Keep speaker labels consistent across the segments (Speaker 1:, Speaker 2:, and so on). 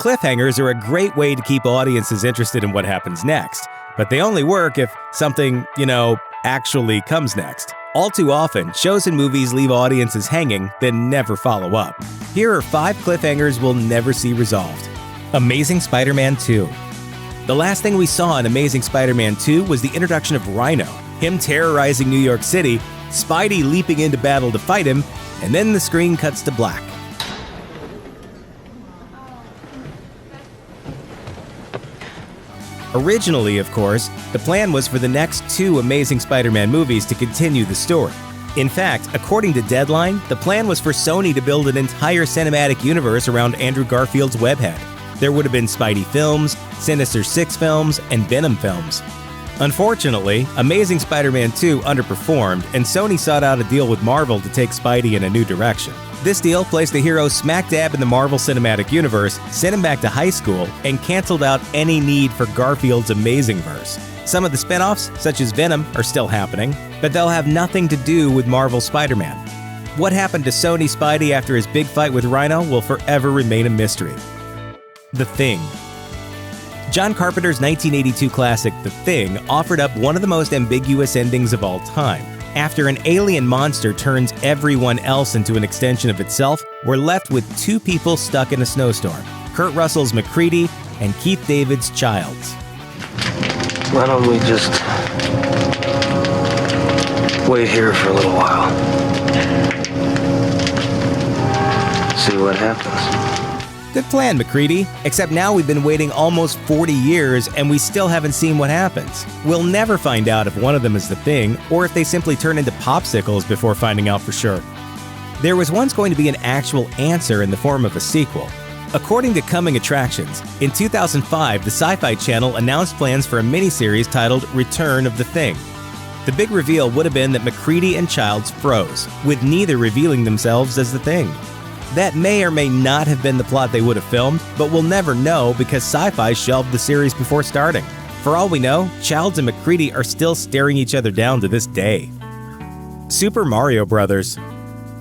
Speaker 1: Cliffhangers are a great way to keep audiences interested in what happens next, but they only work if something, actually comes next. All too often, shows and movies leave audiences hanging, then never follow up. Here are 5 cliffhangers we'll never see resolved. Amazing Spider-Man 2. The last thing we saw in Amazing Spider-Man 2 was the introduction of Rhino, him terrorizing New York City, Spidey leaping into battle to fight him, and then the screen cuts to black. Originally, of course, the plan was for the next 2 Amazing Spider-Man movies to continue the story. In fact, according to Deadline, the plan was for Sony to build an entire cinematic universe around Andrew Garfield's webhead. There would have been Spidey films, Sinister Six films, and Venom films. Unfortunately, Amazing Spider-Man 2 underperformed, and Sony sought out a deal with Marvel to take Spidey in a new direction. This deal placed the hero smack dab in the Marvel Cinematic Universe, sent him back to high school, and canceled out any need for Garfield's Amazingverse. Some of the spin-offs, such as Venom, are still happening, but they'll have nothing to do with Marvel Spider-Man. What happened to Sony Spidey after his big fight with Rhino will forever remain a mystery. The Thing. John Carpenter's 1982 classic, The Thing, offered up one of the most ambiguous endings of all time. After an alien monster turns everyone else into an extension of itself, we're left with 2 people stuck in a snowstorm, Kurt Russell's MacReady and Keith David's Childs.
Speaker 2: Why don't we just wait here for a little while? See what happens.
Speaker 1: Good plan, MacReady, except now we've been waiting almost 40 years and we still haven't seen what happens. We'll never find out if one of them is the Thing, or if they simply turn into popsicles before finding out for sure. There was once going to be an actual answer in the form of a sequel. According to Coming Attractions, in 2005, the Sci-Fi Channel announced plans for a miniseries titled Return of the Thing. The big reveal would have been that MacReady and Childs froze, with neither revealing themselves as the Thing. That may or may not have been the plot they would have filmed, but we'll never know because Sci-Fi shelved the series before starting. For all we know, Childs and MacReady are still staring each other down to this day. Super Mario Bros.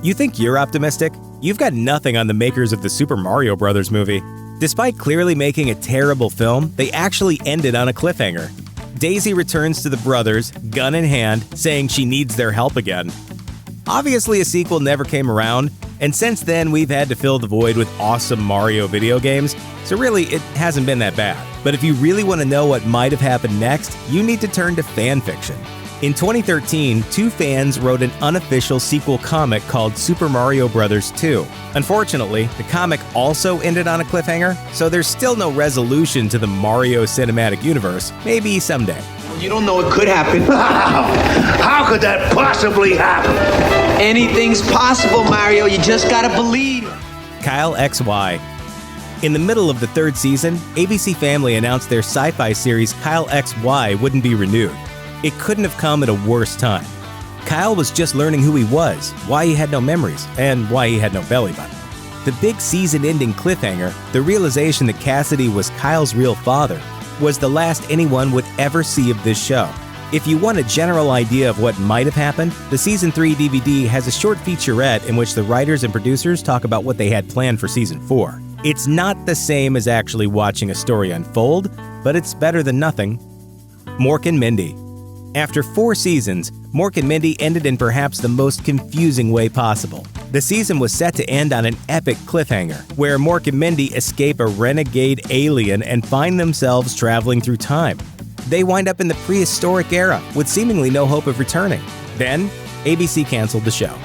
Speaker 1: You think you're optimistic? You've got nothing on the makers of the Super Mario Bros. Movie. Despite clearly making a terrible film, they actually ended on a cliffhanger. Daisy returns to the brothers, gun in hand, saying she needs their help again. Obviously, a sequel never came around, and since then we've had to fill the void with awesome Mario video games, so really it hasn't been that bad. But if you really want to know what might have happened next, you need to turn to fan fiction. In 2013, 2 fans wrote an unofficial sequel comic called Super Mario Bros. 2. Unfortunately, the comic also ended on a cliffhanger, so there's still no resolution to the Mario Cinematic Universe. Maybe someday.
Speaker 3: You don't know it could happen.
Speaker 4: How could that possibly happen?
Speaker 3: Anything's possible, Mario. You just gotta believe.
Speaker 1: Kyle XY. In the middle of the 3rd season, ABC Family announced their sci-fi series Kyle XY wouldn't be renewed. It couldn't have come at a worse time. Kyle was just learning who he was, why he had no memories, and why he had no belly button. The big season-ending cliffhanger, the realization that Cassidy was Kyle's real father, was the last anyone would ever see of this show. If you want a general idea of what might have happened, the Season 3 DVD has a short featurette in which the writers and producers talk about what they had planned for Season 4. It's not the same as actually watching a story unfold, but it's better than nothing. Mork and Mindy. After 4 seasons, Mork and Mindy ended in perhaps the most confusing way possible. The season was set to end on an epic cliffhanger, where Mork and Mindy escape a renegade alien and find themselves traveling through time. They wind up in the prehistoric era, with seemingly no hope of returning. Then, ABC canceled the show.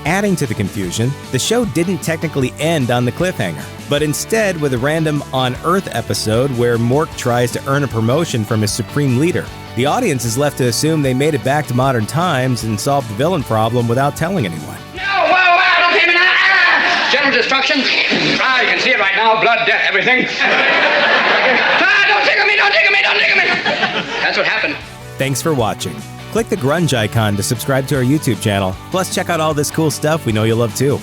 Speaker 1: Adding to the confusion, the show didn't technically end on the cliffhanger, but instead with a random On Earth episode where Mork tries to earn a promotion from his supreme leader. The audience is left to assume they made it back to modern times and solved the villain problem without telling anyone.
Speaker 5: No, whoa, don't hit me now! General destruction. You can see it right now. Blood, death, everything. Don't tickle me, don't tickle me, don't tickle me! That's what happened.
Speaker 1: Thanks for watching. Click the grunge icon to subscribe to our YouTube channel. Plus, check out all this cool stuff we know you'll love too.